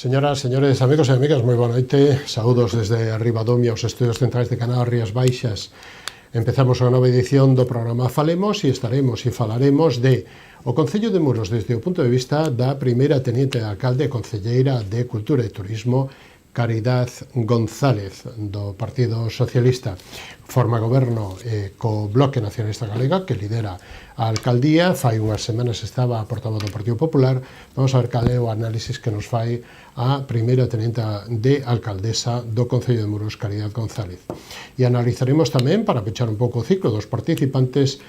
Señoras, señores, amigos e amigas, moi boa noite. Saúdos desde Arribadomia, os estudios centrais de Canal Rías Baixas. Empezamos unha nova edición do programa Falemos e falaremos de o Concello de Muros desde o punto de vista da primeira teniente de alcalde e concelleira de Cultura e Turismo, Caridad González, do Partido Socialista. Forma goberno co Bloque Nacionalista Galega, que lidera a alcaldía. Fai unhas semanas estaba a portavoz do Partido Popular. Vamos a ver cal é o análisis que nos fai a primeira teniente de alcaldesa do Concello de Muros, Caridad González. E analizaremos tamén, para pechar un pouco o ciclo dos participantes,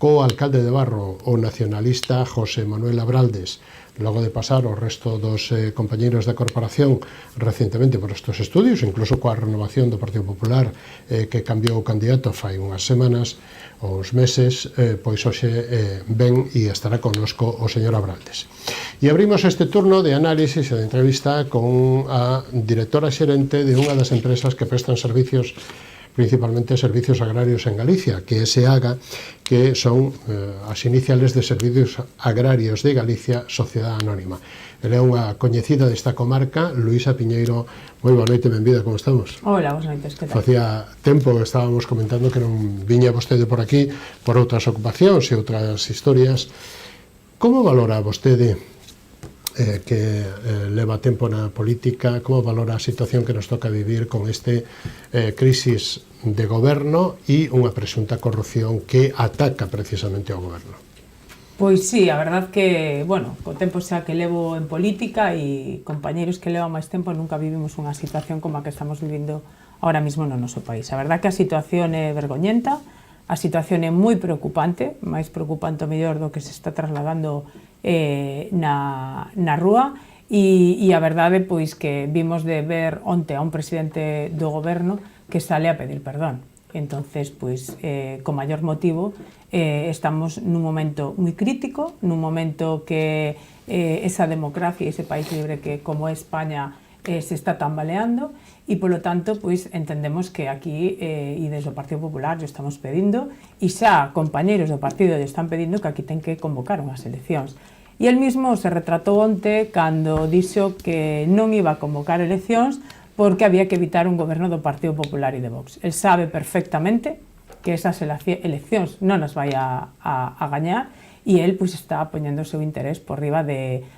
co alcalde de Barro, o nacionalista José Manuel Abraldes. Logo de pasar o resto dos compañeiros da corporación recentemente por estes estudios, incluso coa renovación do Partido Popular que cambiou o candidato fai unhas semanas ou uns meses, pois hoxe ven e estará connosco o señor Abraldes. E abrimos este turno de análisis e de entrevista con a directora xerente de unha das empresas que prestan servicios, principalmente servicios agrarios en Galicia, que é SEAGA, que son as iniciales de Servicios Agrarios de Galicia, Sociedade Anónima. Ela é unha coñecida desta comarca. Luisa Piñeiro, moi boa noite, benvida, como estamos? Hola, boas noites, que tal? Facía tempo que estábamos comentando que non viña vostede por aquí por outras ocupacións e outras historias. Como valora vostede que leva tempo na política, como valora a situación que nos toca vivir con este crisis de goberno e unha presunta corrupción que ataca precisamente ao goberno? Pois sí, a verdad que, bueno, co tempo xa que levo en política e compañeiros que levan máis tempo nunca vivimos unha situación como a que estamos vivindo ahora mesmo no noso país. A verdad que a situación é vergoñenta, a situación é moi preocupante, máis preocupante o mellor do que se está trasladando na rúa, e a verdade pois que vimos de ver onte a un presidente do goberno que sale a pedir perdón. Entonces, pois, con maior motivo, estamos nun momento moi crítico, nun momento que esa democracia e ese país libre que como é España se está tambaleando, e polo tanto pois entendemos que aquí e desde o Partido Popular lle estamos pedindo, e xa compañeiros do partido lle están pedindo que aquí ten que convocar unhas eleccións. E el mismo se retratou onte cando dixo que non iba a convocar eleccións porque había que evitar un goberno do Partido Popular e de Vox. El sabe perfectamente que esas eleccións non as vai a gañar, e el pois está poñendo o seu interés por riba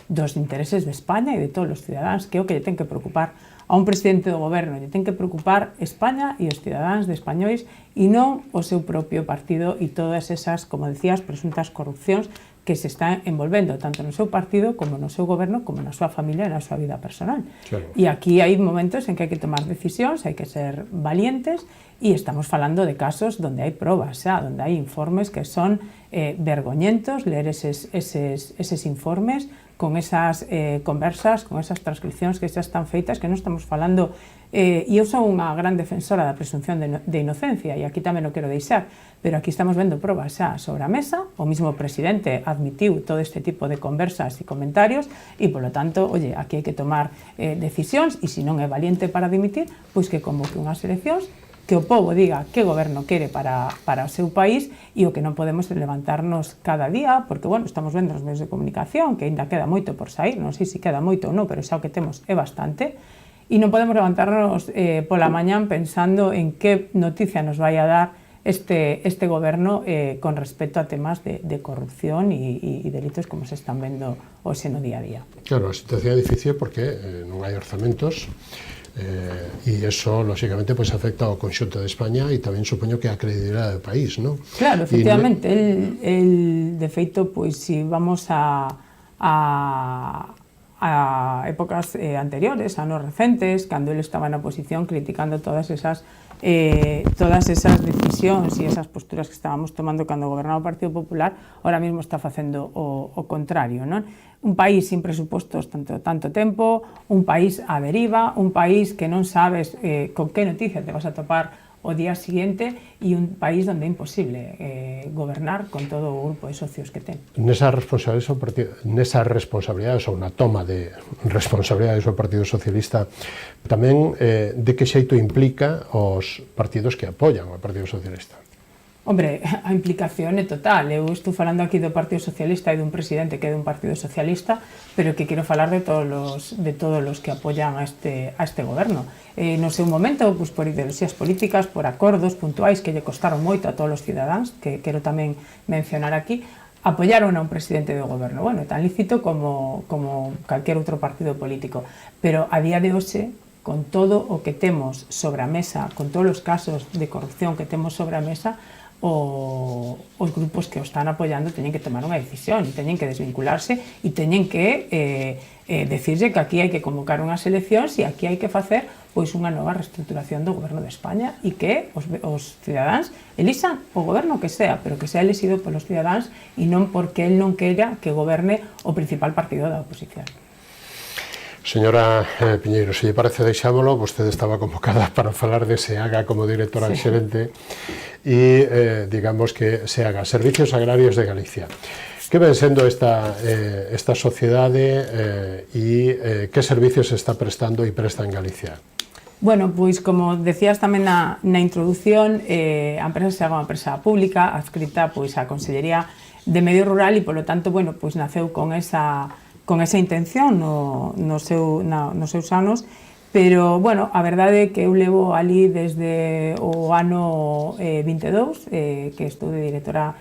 dos intereses de España e de todos os cidadáns, que é o que lle ten que preocupar a un presidente do goberno. Lle ten que preocupar España e os cidadáns de españois e non o seu propio partido e todas esas, como decías, presuntas corrupcións que se están envolvendo tanto no seu partido como no seu goberno, como na súa familia e na súa vida personal. Claro. E aquí hai momentos en que hai que tomar decisións, hai que ser valientes, e estamos falando de casos onde hai probas xa, onde hai informes que son vergoñentos, ler eses informes con esas conversas, con esas transcripcións que xa están feitas, que non estamos falando, e eu son unha gran defensora da presunción de inocencia, e aquí tamén o quero deixar, pero aquí estamos vendo probas xa sobre a mesa. O mismo presidente admitiu todo este tipo de conversas e comentarios, e polo tanto, oye, aquí hai que tomar decisións, e se non é valiente para dimitir, pois que convoque unhas eleccións, que o povo diga que goberno quere para o seu país, e o que non podemos é levantarnos cada día, porque, bueno, estamos vendo nos medios de comunicación que ainda queda moito por sair, non sei se queda moito ou non, pero xa o que temos é bastante, e non podemos levantarnos pola mañán pensando en que noticia nos vai a dar este goberno con respecto a temas de corrupción e delitos como se están vendo hoxe no día a día. Claro, a situación é difícil porque non hai orzamentos, e eso, lógicamente, pues, afecta ao conxunto de España e tamén supoño que a credibilidade do país, non? Claro, efectivamente, el de feito, pois, si vamos a épocas anteriores, anos recentes, cando ele estaba na oposición criticando todas esas decisións e esas posturas que estábamos tomando cando gobernaba o Partido Popular, ahora mesmo está facendo o contrario, non? Un país sin presupostos tanto tempo, un país a deriva, un país que non sabes con que noticia te vas a topar o día siguiente, e un país onde é imposible gobernar con todo o grupo de socios que ten. Nesas responsabilidades ou na toma de responsabilidades do Partido Socialista, tamén de que xeito implica os partidos que apoian o Partido Socialista? Hombre, a implicación é total. Eu estou falando aquí do Partido Socialista e dun presidente que é dun Partido Socialista, pero que quero falar de todos os que apoian a este goberno. No seu momento, pues, por ideoloxías políticas, por acordos puntuais que lle costaron moito a todos os cidadáns, que quero tamén mencionar aquí, apoyaron a un presidente do goberno. Bueno, tan lícito como calquer outro partido político. Pero a día de hoxe, con todo o que temos sobre a mesa, con todos os casos de corrupción que temos sobre a mesa, os grupos que o están apoiando teñen que tomar unha decisión, teñen que desvincularse e teñen que decirse que aquí hai que convocar unhas eleccións e aquí hai que facer pois unha nova reestruturación do goberno de España e que os cidadáns elixan o goberno que sea, pero que sea elixido polos cidadáns e non porque el non queira que goberne o principal partido da oposición. Señora Piñeiro, se lle parece, deixámolo, vostede estaba convocada para falar de SEAGA como directora xerente e, digamos que SEAGA, Servicios Agrarios de Galicia. Que ven sendo esta sociedade e que servicios está prestando e presta en Galicia? Bueno, pois como decías tamén na introdución, a empresa SEAGA é unha empresa pública adscrita pois á Consellería de Medio Rural e, polo tanto, bueno, pois naceu con esa intención nos seus anos, pero, bueno, a verdade é que eu levo ali desde o ano 22, que estou de directora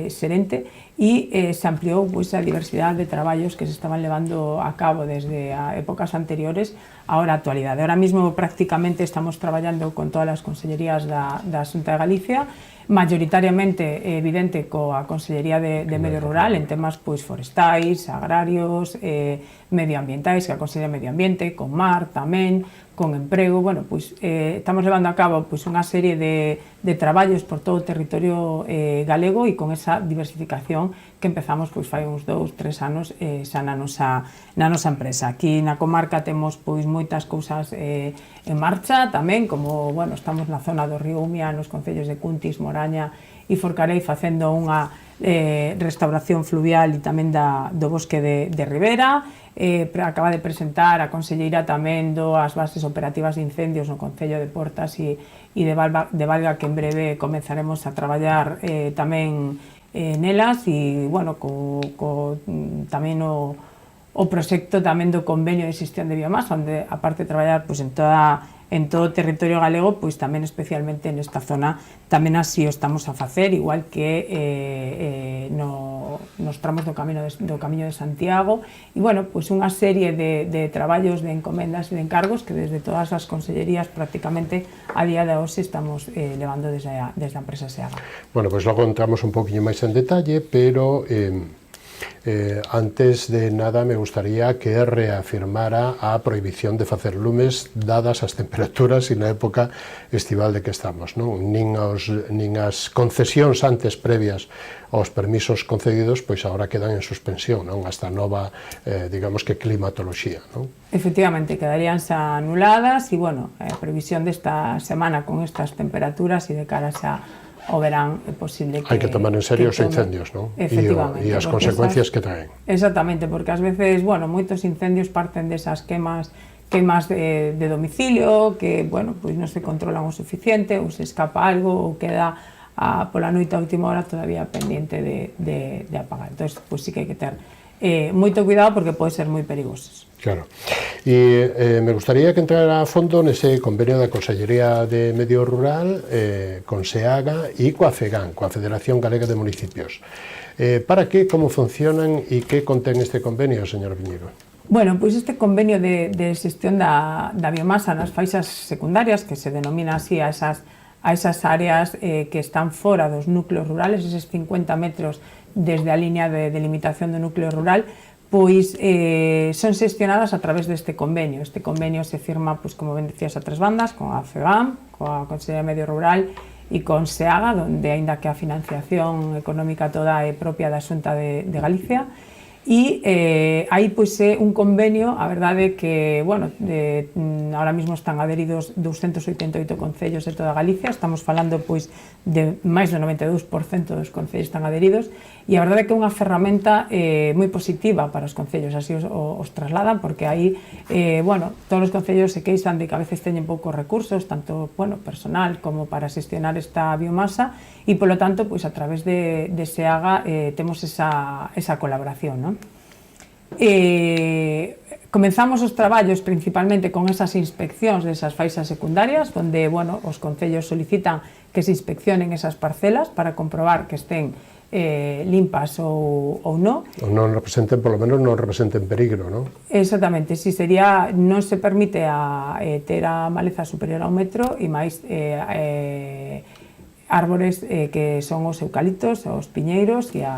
xerente, e se ampliou pois, a diversidade de traballos que se estaban levando a cabo desde a épocas anteriores a ahora a actualidade. Ahora mismo prácticamente estamos traballando con todas as consellerías da Xunta de Galicia, mayoritariamente evidente coa Consellería de Medio Rural en temas pois forestais, agrarios, medioambientais, que a Consellería de Medio Ambiente, con mar tamén, con emprego. Bueno, pois estamos levando a cabo pois unha serie de traballos por todo o territorio galego e con esa diversificación que empezamos pois fai uns 2-3 anos xa na nosa empresa. Aquí na comarca temos pois moitas cousas en marcha tamén, como, bueno, estamos na zona do río Umia, nos concellos de Cuntis, Moraña e Forcarei facendo unha restauración fluvial e tamén do bosque de Ribera. Acaba de presentar a conselleira tamén as bases operativas de incendios no Concello de Portas e de Valga, que en breve comenzaremos a traballar tamén nelas e, bueno, tamén o proxecto tamén do convenio de xestión de biomasa, onde, aparte de traballar pois, en todo o territorio galego, pois tamén especialmente nesta zona, tamén así o estamos a facer, igual que nos tramos do Camiño de Santiago, e, bueno, pois unha serie de traballos, de encomendas e de encargos que desde todas as consellerías prácticamente a día de hoxe estamos levando desde a empresa SEAGA. Bueno, pois logo entramos un poquinho máis en detalle, pero antes de nada me gustaría que reafirmara a prohibición de facer lumes dadas as temperaturas e na época estival de que estamos, non? Nin as concesións antes previas aos permisos concedidos, pois agora quedan en suspensión, non? Hasta nova, digamos que climatoloxía, non? Efectivamente, quedarían xa anuladas e, bueno, a previsión desta semana con estas temperaturas e de cara xa o verán é posible que... Hai que tomar en serio os incendios, non? Efectivamente. E as consecuencias que traen. Exactamente, porque ás veces, bueno, moitos incendios parten desas queimas de domicilio, que, bueno, pois non se controlan o suficiente, ou se escapa algo, ou queda pola noite a última hora todavía pendiente de apagar. Entón, pois sí que hai que ter moito cuidado porque pode ser moi perigosos. Claro. E me gustaría que entrara a fondo nese convenio da Consellería de Medio Rural con SEAGA e coa FEGAN, coa Federación Galega de Municipios. Para que, como funcionan e que contén este convenio, señor Piñeiro? Bueno, pois este convenio de xestión da biomasa nas faixas secundarias, que se denomina así a esas áreas que están fora dos núcleos rurales, eses 50 metros desde a línea de delimitación do núcleo rural, pois son xestionadas a través deste convenio. Este convenio se firma, pois, como ben decías, a tres bandas, con a FEGAM, coa Consellería de Medio Rural e con SEAGA, donde, aínda que a financiación económica toda é propia da Xunta de Galicia. E hai pois un convenio, a verdade que, bueno, ahora mesmo están adheridos 288 concellos de toda Galicia, estamos falando pois de máis do 92% dos concellos están adheridos, e a verdade é que é unha ferramenta moi positiva para os concellos, así os trasladan, porque aí, bueno, todos os concellos se queixan de que a veces teñen poucos recursos, tanto, bueno, personal como para xestionar esta biomasa, e polo tanto, pois a través de SEAGA temos esa colaboración, non? Comenzamos os traballos principalmente con esas inspeccións desas faixas secundarias, onde, bueno, os concellos solicitan que se inspeccionen esas parcelas para comprobar que estén limpas ou non. Ou non representen, polo menos non representen peligro, non? Exactamente, si sería, non se permite ter a maleza superior a 1 metro e máis árbores que son os eucaliptos, os piñeiros e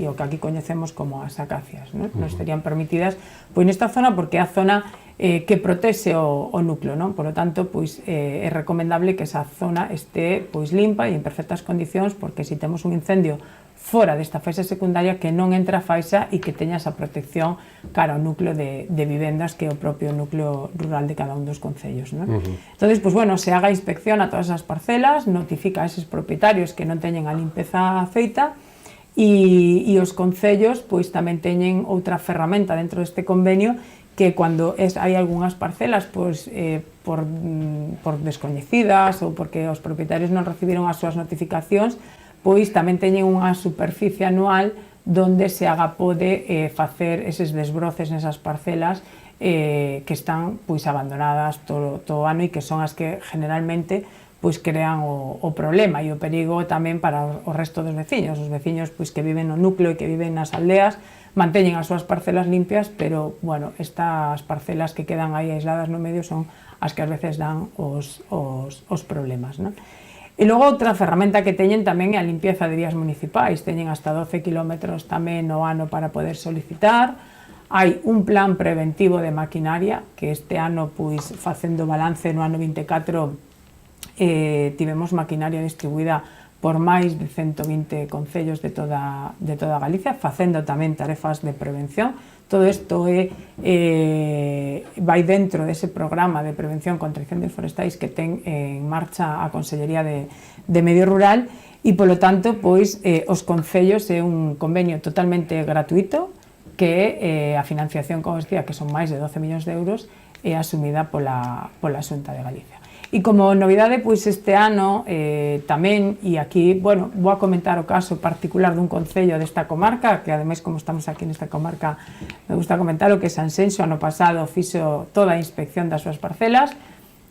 o que aquí coñecemos como as acacias, non? Non estarían permitidas pois nesta zona porque é a zona que protexe o núcleo, non? Por lo tanto, pois é recomendable que esa zona este pois limpa e en perfectas condicións, porque se temos un incendio fora desta faixa secundaria que non entra a faixa e que teña esa protección cara ao núcleo de vivendas que é o propio núcleo rural de cada un dos concellos, non? Entón, pois, bueno, se haga inspección a todas as parcelas, notifica a eses propietarios que non teñen a limpeza feita e os concellos pois tamén teñen outra ferramenta dentro deste convenio que cando hai algunhas parcelas pois, por descoñecidas ou porque os propietarios non recibiron as súas notificacións, pois tamén teñen unha superficie anual donde se pode facer eses desbroces nesas parcelas que están pois abandonadas todo o ano e que son as que generalmente pois crean o problema e o perigo tamén para o resto dos veciños. Os veciños pois que viven no núcleo e que viven nas aldeas manteñen as súas parcelas limpias, pero, bueno, estas parcelas que quedan aí aisladas no medio son as que ás veces dan os problemas, non? E logo outra ferramenta que teñen tamén é a limpieza de vías municipais, teñen hasta 12 kilómetros tamén no ano para poder solicitar. Hai un plan preventivo de maquinaria que este ano, pois, facendo balance no ano 24, tivemos maquinaria distribuída por máis de 120 concellos de toda Galicia, facendo tamén tarefas de prevención. Todo isto vai dentro dese programa de prevención contra incendios forestais que ten en marcha a Consellería de Medio Rural e, polo tanto, pois, os concellos é un convenio totalmente gratuito que a financiación, como os decía, que son máis de 12 millóns de euros, é asumida pola Xunta de Galicia. E como novidade, pois este ano tamén, e aquí, bueno, vou a comentar o caso particular dun concello desta comarca, que ademais, como estamos aquí nesta comarca, me gusta comentar o que Sanxenxo ano pasado fixo toda a inspección das súas parcelas,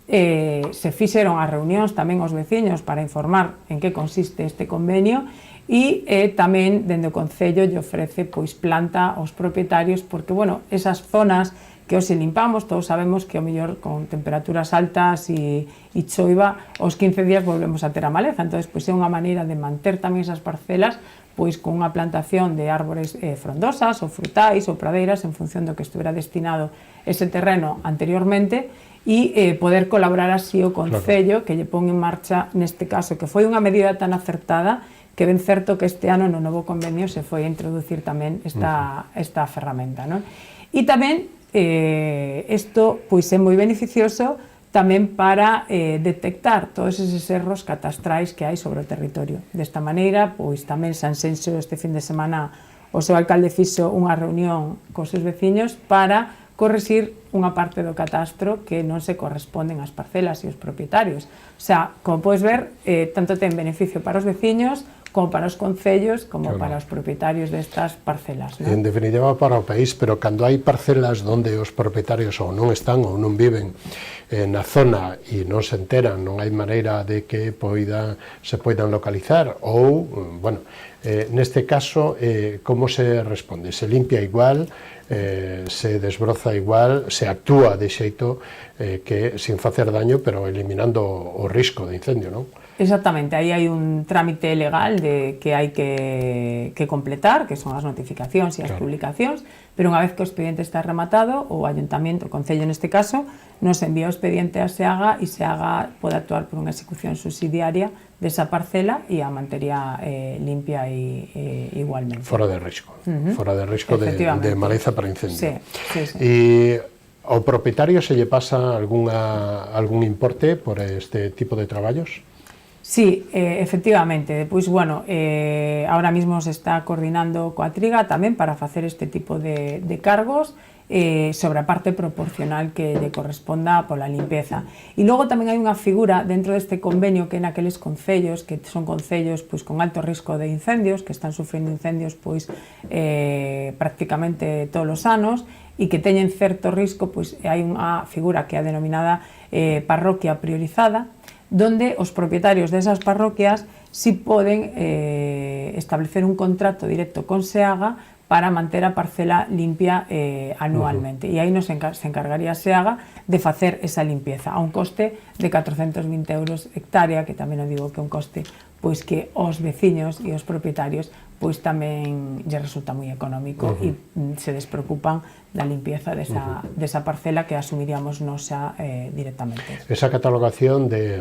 se fixeron as reunións tamén os veciños para informar en que consiste este convenio e tamén dende o concello lle ofrece pois planta aos propietarios porque, bueno, esas zonas que hoxe limpamos, todos sabemos que o mellor con temperaturas altas e choiva, aos 15 días volvemos a ter a maleza, entón, pois é unha maneira de manter tamén esas parcelas pois con unha plantación de árbores frondosas ou frutais ou pradeiras en función do que estuvera destinado ese terreno anteriormente e poder colaborar así o concello que lle pon en marcha neste caso, que foi unha medida tan acertada que ben certo que este ano no novo convenio se foi a introducir tamén esta ferramenta, non? E tamén isto pois é moi beneficioso tamén para detectar todos eses erros catastrais que hai sobre o territorio. Desta maneira, pois tamén Sanxenxo este fin de semana o seu alcalde fixo unha reunión cos seus veciños para corrixir unha parte do catastro que non se corresponden ás parcelas e os propietarios. O sea, como podes ver, tanto ten beneficio para os veciños como para os concellos, como para os propietarios destas parcelas, non? En definitiva para o país, pero cando hai parcelas onde os propietarios ou non están ou non viven na zona e non se enteran, non hai maneira de que se poidan localizar ou, bueno, neste caso, como se responde? Se limpia igual, se desbroza igual, se actúa de xeito que sin facer daño, pero eliminando o risco de incendio, non? Exactamente, aí hai un trámite legal que hai que completar, que son as notificacións e as publicacións, pero unha vez que o expediente está rematado, o Ayuntamiento, o Concello neste caso, nos envía o expediente a SEAGA e SEAGA pode actuar por unha execución subsidiaria desa parcela e a mantería limpia igualmente. Fora de risco, fora de risco de maleza para incendio. Sí. E ao propietario se lle pasa algún importe por este tipo de traballos? Sí, efectivamente. Pois, bueno, ahora mismo se está coordinando coa Triga tamén para facer este tipo de cargos sobre a parte proporcional que lle corresponda pola limpeza. E logo tamén hai unha figura dentro deste convenio que é naqueles concellos, que son concellos pois, con alto risco de incendios, que están sufrindo incendios pois, prácticamente todos os anos, e que teñen certo risco, pois hai unha figura que é a denominada parroquia priorizada, donde os propietarios desas parroquias si poden establecer un contrato directo con SEAGA para manter a parcela limpia anualmente. E aí se encargaría SEAGA de facer esa limpieza a un coste de 420 euros hectárea, que tamén non digo que é un coste pois que os veciños e os propietarios pois tamén lle resulta moi económico e se despreocupan da limpieza desa parcela que asumiríamos nos xa directamente. Esa catalogación de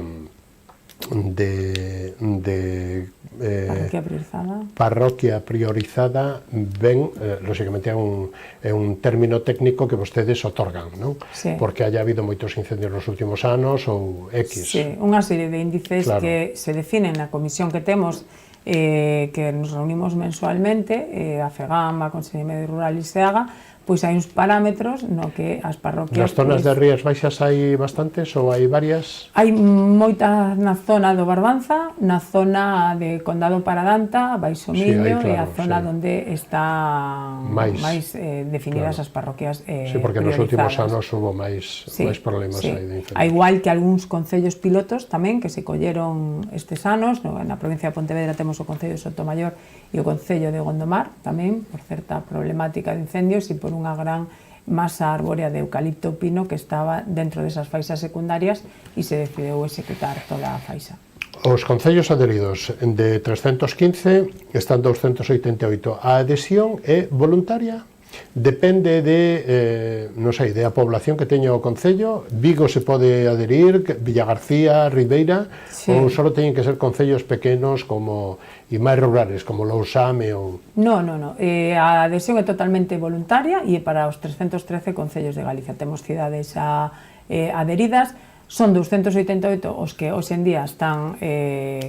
parroquia priorizada ben, lógicamente é un término técnico que vostedes otorgan, non? Sí. Porque haya habido moitos incendios nos últimos anos ou X. Sí, unha serie de índices que se definen na comisión que temos, que nos reunimos mensualmente, a FEGAM, a Consellería de Medio Rural e SEAGA, pois hai uns parámetros no que as parroquias... Nas zonas de Rías Baixas hai bastantes ou hai varias? Hai moitas na zona do Barbanza, na zona de Condado Paradanta, Baixo Miño, e a zona onde están máis definidas as parroquias priorizadas. Sí, porque nos últimos anos hubo máis problemas aí de incendios. A igual que algúns concellos pilotos tamén que se colleron estes anos, na provincia de Pontevedra temos o Concello de Sotomayor e o Concello de Gondomar tamén, por certa problemática de incendios e por unha gran masa arbórea de eucalipto pino que estaba dentro desas faixas secundarias e se decidiu executar toda a faixa. Os concellos adheridos de 315 están 288. A adhesión é voluntaria? Depende de, non sei, de a población que teña o concello. Vigo se pode adherir, Villagarcía, Ribeira, ou só teñen que ser concellos pequenos como e máis rurales, como Lousame ou... Non. A adhesión é totalmente voluntaria e é para os 313 concellos de Galicia. Temos cidades adheridas. Son 288 os que hoxe en día están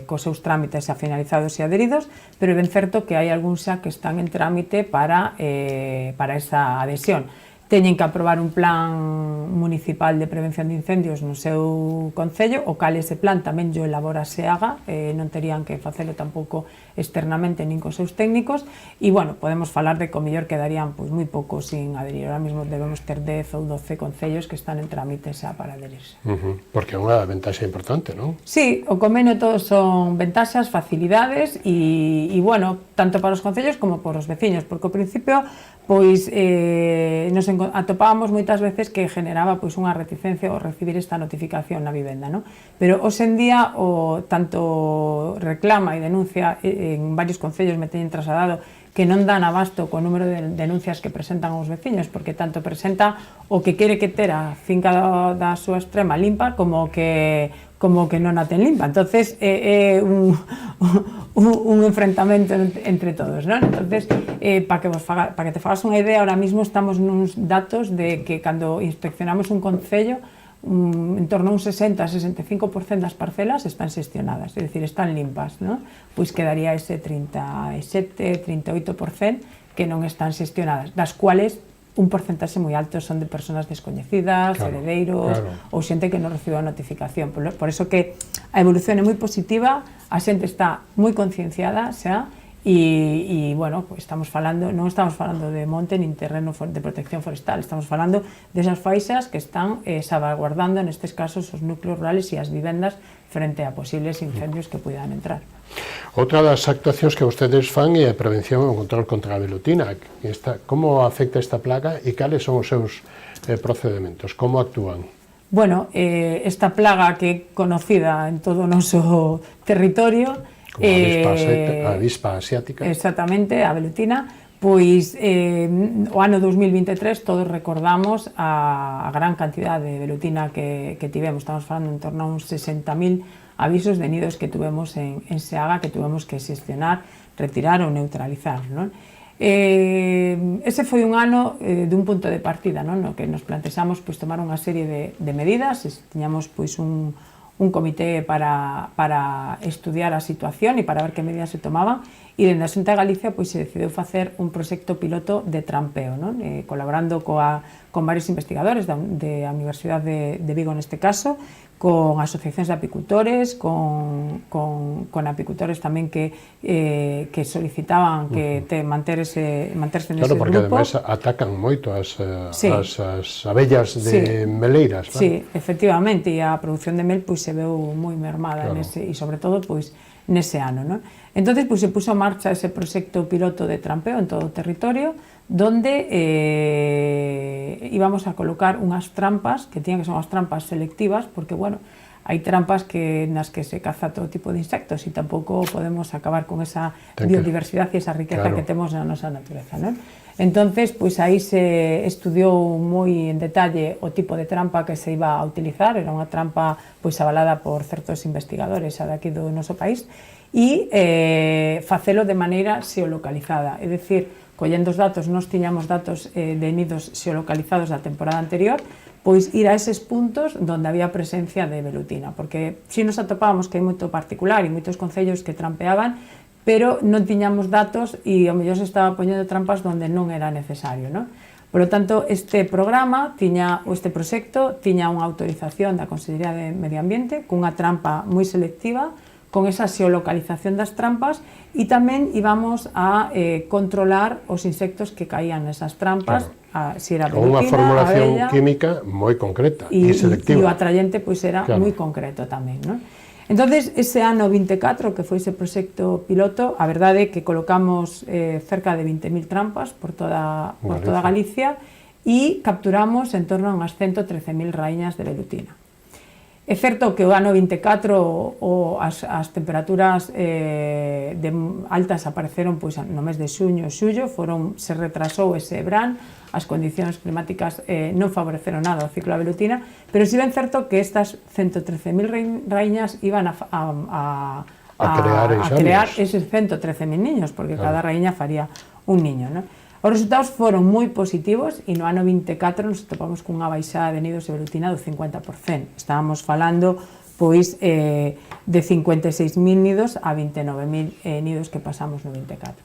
cos seus trámites xa finalizados e adheridos, pero é ben certo que hai algúns xa que están en trámite para esa adhesión. Teñen que aprobar un plan municipal de prevención de incendios no seu concello, o cal ese plan tamén o elabora SEAGA, non terían que facelo tampouco externamente nin cos seus técnicos, e, bueno, podemos falar de que o mellor quedarían pois moi poucos sin adherir. Ahora mesmo debemos ter 10 ou 12 concellos que están en trámite xa para adherirse. Porque é unha ventaxa importante, non? Sí, o convenio todos son ventaxas, facilidades e, bueno, tanto para os concellos como para os veciños, porque ao principio pois nos atopábamos moitas veces que generaba pois unha reticencia ao recibir esta notificación na vivenda, non? Pero hoxe en día o tanto reclama e denuncia en varios concellos me teñen trasladado que non dan abasto co número de denuncias que presentan os veciños, porque tanto presenta o que quere que ter a finca da súa extrema limpa como que non a ten limpa. Entonces é un enfrentamento entre todos, non? Entonces, para que te fagas unha idea, ahora mismo estamos nuns datos de que cando inspeccionamos un concello, en torno a un 60-65% das parcelas están xestionadas, é dicir, están limpas, non? Pois quedaría ese 37-38% que non están xestionadas, das cuales un porcentaxe moi alto son de persoas descoñecidas, heredeiros ou xente que non recibe a notificación. Por eso que a evolución é moi positiva, a xente está moi concienciada xa, e, bueno, pues non estamos falando de monte nin terreno de protección forestal, estamos falando desas faixas que están salvaguardando nestes casos os núcleos rurales e as vivendas frente a posibles incendios que puidan entrar. Outra das actuacións que vostedes fan é a prevención e o control contra a velutina. Como afecta esta plaga e cales son os seus procedementos? Como actúan? Bueno, esta plaga que é conocida en todo o noso territorio, como a avispa asiática. Exactamente, a velutina, pois o ano 2023 todos recordamos a gran cantidad de velutina que tivemos. Estamos falando en torno a uns 60.000 avisos de nidos que tuvemos en Seaga, que tuvemos que xestionar, retirar ou neutralizar, non? Ese foi un ano dun punto de partida, non? No que nos plantexamos pois, tomar unha serie de medidas. Tiñamos pois, un comité para estudiar a situación e para ver que medidas se tomaban, e dende a Xunta de Galicia pois, se decidiu facer un proxecto piloto de trampeo, non? Colaborando con varios investigadores da Universidade de Vigo neste caso, con asociacións de apicultores, con apicultores tamén que solicitaban que manterse nese grupo. Claro, porque ademais atacan moito as abellas de meleiras. Sí, efectivamente, e a produción de mel pois, se veu moi mermada e sobre todo pois, nese ano, non? Entonces pois, se puso en marcha ese proxecto piloto de trampeo en todo o territorio, donde íbamos a colocar unhas trampas, que tiñan que ser unhas trampas selectivas, porque, bueno, hai trampas nas que se caza todo tipo de insectos e tampouco podemos acabar con esa biodiversidade e esa riqueza que temos na nosa natureza, non? Entonces, pois aí se estudiou moi en detalle o tipo de trampa que se iba a utilizar. Era unha trampa pois avalada por certos investigadores xa daqui do noso país, e facelo de maneira xeolocalizada, é dicir, collendo os datos, nós tiñamos datos de nidos xeolocalizados da temporada anterior, pois ir a eses puntos onde había presencia de velutina, porque si nos atopábamos que hai moito particular e moitos concellos que trampeaban, pero non tiñamos datos e ao mellor se estaba poñendo trampas onde non era necesario, non? Por lo tanto, este programa, este proxecto, tiña unha autorización da Consellería de Medio Ambiente cunha trampa moi selectiva, con esa xeolocalización das trampas, e tamén íbamos a controlar os insectos que caían nesas trampas, se era velutina, unha formulación química moi concreta e selectiva. E o atrayente pois era moi concreto tamén, non? Entonces, ese ano 24, que foi ese proxecto piloto, a verdade é que colocamos cerca de 20.000 trampas por toda Galicia e capturamos en torno a unhas 113.000 raíñas de velutina. É certo que o ano 24 as temperaturas altas apareceron pois, no mes de xuño e xullo, se retrasou ese verán, as condicións climáticas non favoreceron nada ao ciclo da velutina, pero si ben certo que estas 113.000 raíñas iban a crear eses 113.000 niños, porque cada raíña faría un niño, non? Os resultados foron moi positivos e no ano 24 nos topamos cunha baixada de nidos de velutina do 50%. Estábamos falando pois de 56.000 nidos a 29.000 nidos que pasamos no 24.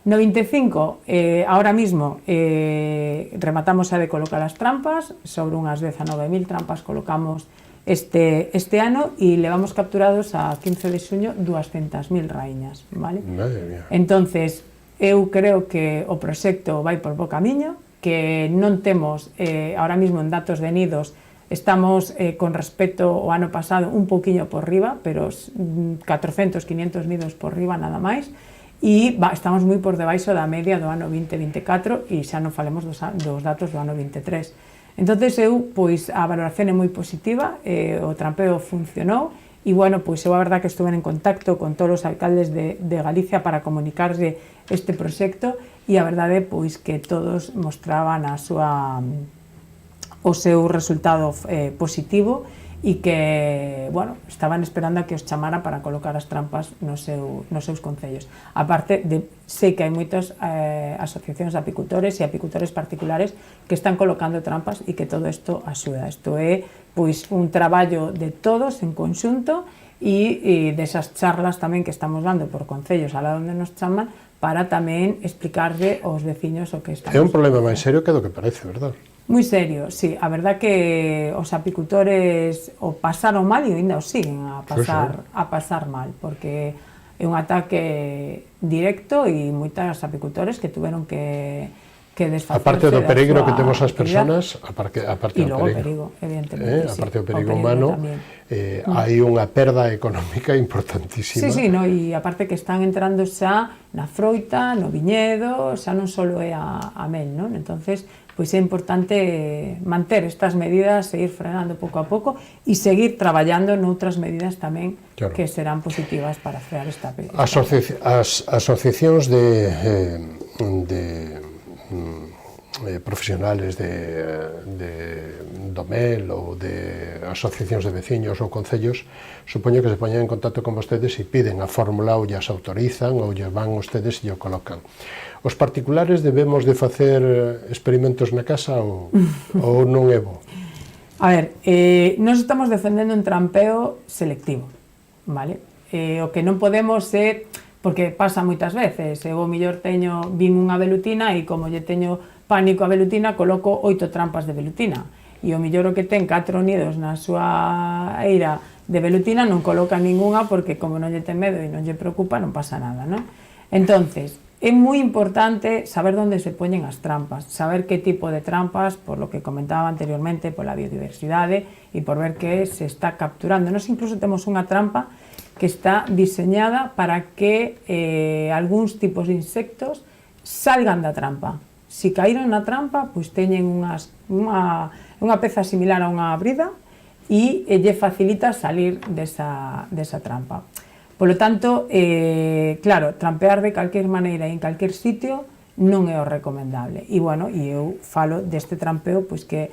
No 25, ahora mismo, rematamos a de colocar as trampas, sobre unhas 19.000 trampas colocamos este ano e levamos capturados a 15 de xuño 200.000 raíñas, vale? Madre mía. Entonces, eu creo que o proxecto vai por bo camiño, que non temos, ahora mismo en datos de nidos, estamos con respecto ao ano pasado un pouquiño por riba, pero 400, 500 nidos por riba nada máis, e estamos moi por debaixo da media do ano 2024 e xa non falemos dos datos do ano 23. Entonces eu, pois, a valoración é moi positiva, o trampeo funcionou, e, bueno, pois eu a verdad que estuve en contacto con todos os alcaldes de Galicia para comunicarse este proxecto e a verdade pois que todos mostraban o seu resultado positivo e que, bueno, estaban esperando a que os chamara para colocar as trampas nos seus concellos. A parte de, sei que hai moitas asociacións de apicultores e apicultores particulares que están colocando trampas e que todo isto axuda. Isto é, pois, un traballo de todos en conxunto e desas charlas tamén que estamos dando por concellos a la onde nos chaman para tamén explicarle aos veciños o que estamos. É un problema máis serio que do que parece, verdad? Moi serio, sí. A verdad que os apicultores o pasaron mal e ainda o siguen a pasar mal, porque é un ataque directo e moitas apicultores que tuveron que desfacerse. A parte do peligro que temos as persoas, a parte do perigo, evidentemente. A parte do perigo humano, hai unha perda económica importantísima. Sí, no, e a parte que están entrando xa na froita, no viñedo, xa non só é a mel, non? Entonces, pois é importante manter estas medidas, seguir frenando pouco a pouco e seguir traballando noutras medidas tamén que serán positivas para frear esta As asociacións de profesionales do MEL ou de asociacións de veciños ou concellos, supoño que se poñen en contacto con vostedes e piden a fórmula ou llas autorizan ou lles van ustedes e o colocan. Os particulares debemos de facer experimentos na casa ou non é bo? A ver, nós estamos defendendo un trampeo selectivo, vale? O que non podemos é, porque pasa moitas veces, eu o mellor vin unha velutina e como lle teño pánico a velutina, coloco 8 trampas de velutina. E o mellor o que ten 4 nidos na súa eira de velutina non coloca ningunha porque como non lle ten medo e non lle preocupa, non pasa nada, non? Entonces, é moi importante saber onde se poñen as trampas, saber que tipo de trampas, por lo que comentaba anteriormente, pola biodiversidade e por ver que se está capturando. Nos incluso temos unha trampa que está diseñada para que algúns tipos de insectos salgan da trampa. Si caíron na trampa, pois teñen unha peza similar a unha brida e lle facilita salir desa trampa. Polo tanto, claro, trampear de calquer maneira e en calquer sitio non é o recomendable. E, bueno, eu falo deste trampeo, pois que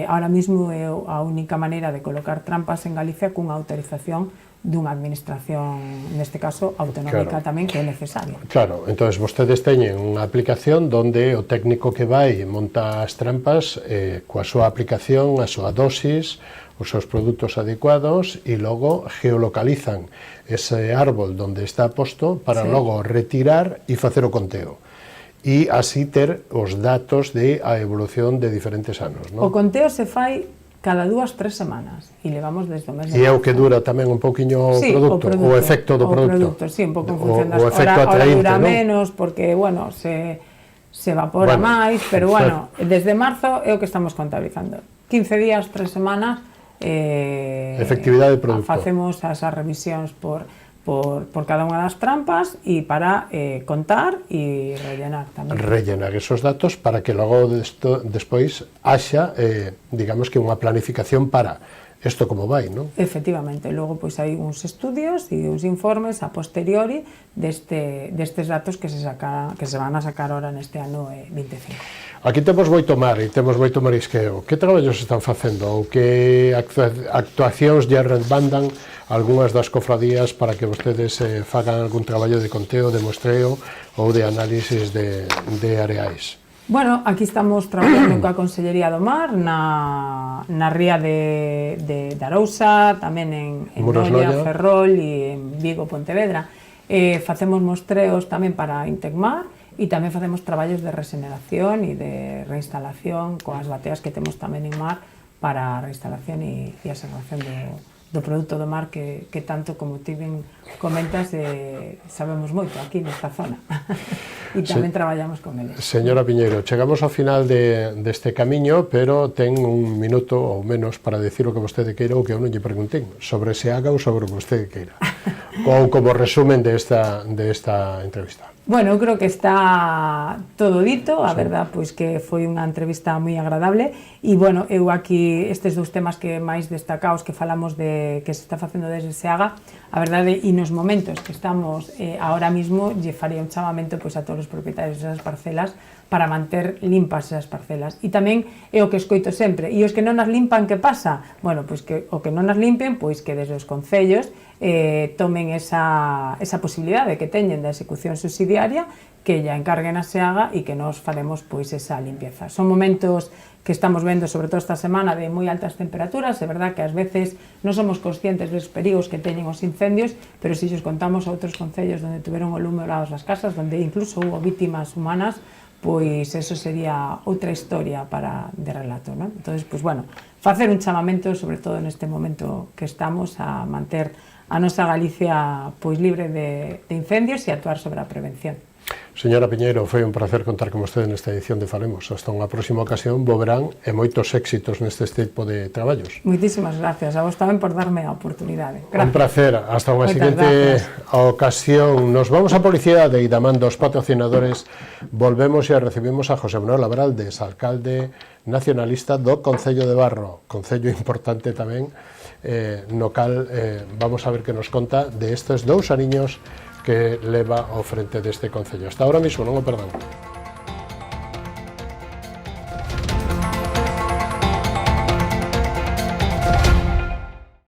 ahora mesmo é a única maneira de colocar trampas en Galicia cunha autorización dunha administración, neste caso, autonómica tamén, que é necesaria. Claro, entón, vostedes teñen unha aplicación onde o técnico que vai monta as trampas coa súa aplicación, a súa dosis, os seus produtos adecuados e logo geolocalizan ese árbol onde está posto para logo retirar e facer o conteo. E así ter os datos de a evolución de diferentes anos, non? O conteo se fai cada 2-3 semanas e levamos desde o mes de marzo. E é o que dura tamén un poquinho o efecto do produto. Sí, un pouco en función das horas, ahora dura menos porque, bueno, se evapora máis, pero, bueno, desde marzo é o que estamos contabilizando. 15 días, 3 semanas, efectividade do produto. Facemos as revisións por cada unha das trampas e para contar e rellenar tamén. Rellenar esos datos para que logo despois haxa, digamos que unha planificación para isto como vai, non? Efectivamente, logo pois hai uns estudios e uns informes a posteriori destes datos que se van a sacar ahora neste ano 25. Aquí temos moito mar e temos moito marisqueo. Que traballos están facendo ou que actuacións lle rebandan algunhas das cofradías para que vostedes fagan algún traballo de conteo, de muestreo ou de análisis de areais? Bueno, aquí estamos traballando coa Consellería do Mar na ría de Arousa, tamén en Noia, Ferrol e en Vigo, Pontevedra. Facemos mostreos tamén para Intecmar e tamén facemos traballos de regeneración e de reinstalación coas bateas que temos tamén en mar para a reinstalación e a salvación do produto do mar que tanto, como ti ben comentas, sabemos moito aquí nesta zona e tamén traballamos con eles. Señora Piñeiro, chegamos ao final deste camiño, pero ten un minuto ou menos para decir o que vostede queira ou que eu non lle preguntei sobre se haga ou sobre o que vostede queira, ou como resumen desta entrevista. Bueno, eu creo que está todo dito, a verdad, pois que foi unha entrevista moi agradable e, bueno, eu aquí, estes dous temas que máis destacados que falamos de que se está facendo desde SEAGA, a verdade, e nos momentos que estamos ahora mismo, lle faría un chamamento pois a todos os propietarios desas parcelas para manter limpas esas parcelas. E tamén é o que escoito sempre, e os que non as limpan, que pasa? Bueno, pois que o que non as limpen, pois que desde os concellos tomen esa posibilidade que teñen da execución subsidiaria, que ya encarguen a SEAGA e que nos faremos pois esa limpieza. Son momentos que estamos vendo, sobre todo esta semana, de moi altas temperaturas. É verdad que ás veces non somos conscientes dos perigos que teñen os incendios, pero se os contamos a outros concellos onde tuveron o lume olados as casas, onde incluso hubo vítimas humanas, pois eso sería outra historia de relato, non? Entón, pois, bueno, facer un chamamento, sobre todo neste momento que estamos, a manter a nosa Galicia pois libre de incendios e actuar sobre a prevención. Señora Piñeiro, foi un placer contar con vostede nesta edición de Falemos. Hasta unha próxima ocasión, bo verán e moitos éxitos neste tipo de traballos. Moitísimas gracias a vos tamén por darme a oportunidade. Gracias. Un placer. Hasta unha seguinte ocasión. Nos vamos a publicidade e da man dos patrocinadores volvemos e recibimos a José Manuel Abraldes, alcalde nacionalista do Concello de Barro, concello importante tamén, no cal vamos a ver que nos conta de estes 2 aniños que leva ao frente deste concello. Hasta ahora mismo, non o perdan.